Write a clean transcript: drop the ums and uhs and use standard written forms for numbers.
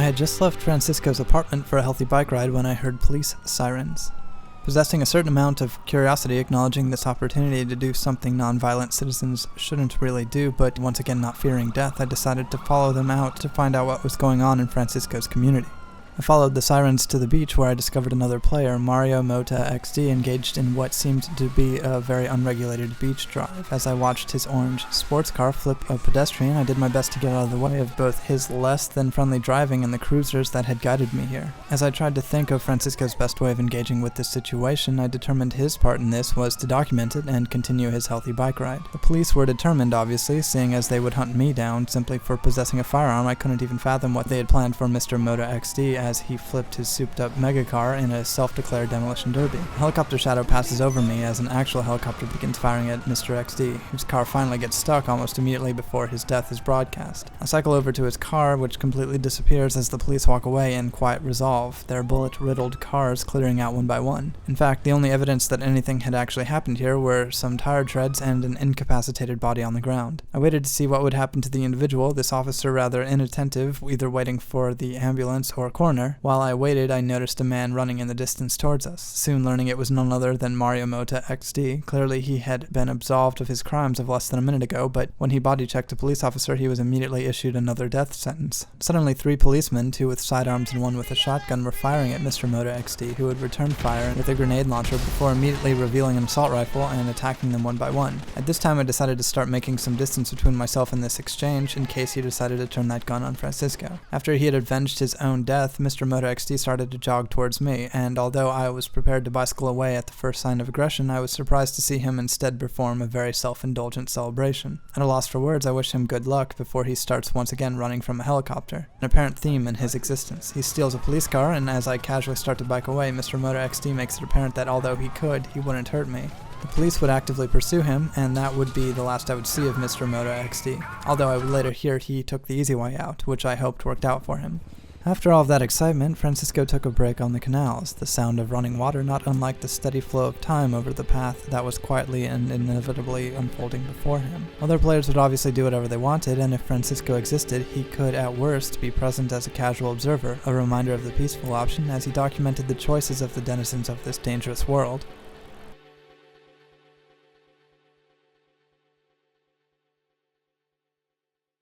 I had just left Francisco's apartment for a healthy bike ride when I heard police sirens. Possessing a certain amount of curiosity, acknowledging this opportunity to do something non-violent citizens shouldn't really do, but once again not fearing death, I decided to follow them out to find out what was going on in Francisco's community. I followed the sirens to the beach where I discovered another player, Mario Mota XD, engaged in what seemed to be a very unregulated beach drive. As I watched his orange sports car flip a pedestrian, I did my best to get out of the way of both his less than friendly driving and the cruisers that had guided me here. As I tried to think of Francisco's best way of engaging with this situation, I determined his part in this was to document it and continue his healthy bike ride. The police were determined, obviously, seeing as they would hunt me down simply for possessing a firearm. I couldn't even fathom what they had planned for Mr. Mota XD as he flipped his souped-up megacar in a self-declared demolition derby. A helicopter shadow passes over me as an actual helicopter begins firing at Mr. XD, whose car finally gets stuck almost immediately before his death is broadcast. I cycle over to his car, which completely disappears as the police walk away in quiet resolve, their bullet-riddled cars clearing out one by one. In fact, the only evidence that anything had actually happened here were some tire treads and an incapacitated body on the ground. I waited to see what would happen to the individual, this officer rather inattentive, either waiting for the ambulance or coroner. While I waited, I noticed a man running in the distance towards us, soon learning it was none other than Mario Mota XD. Clearly he had been absolved of his crimes of less than a minute ago, but when he body-checked a police officer, he was immediately issued another death sentence. Suddenly 3 policemen, 2 with sidearms and 1 with a shotgun, were firing at Mr. Mota XD, who had returned fire with a grenade launcher before immediately revealing an assault rifle and attacking them one by one. At this time I decided to start making some distance between myself and this exchange in case he decided to turn that gun on Francisco. After he had avenged his own death, Mr. Mota XD started to jog towards me, and although I was prepared to bicycle away at the first sign of aggression, I was surprised to see him instead perform a very self-indulgent celebration. At a loss for words, I wish him good luck before he starts once again running from a helicopter, an apparent theme in his existence. He steals a police car, and as I casually start to bike away, Mr. Mota XD makes it apparent that although he could, he wouldn't hurt me. The police would actively pursue him, and that would be the last I would see of Mr. Mota XD, although I would later hear he took the easy way out, which I hoped worked out for him. After all of that excitement, Francisco took a break on the canals, the sound of running water not unlike the steady flow of time over the path that was quietly and inevitably unfolding before him. Other players would obviously do whatever they wanted, and if Francisco existed, he could at worst be present as a casual observer, a reminder of the peaceful option as he documented the choices of the denizens of this dangerous world.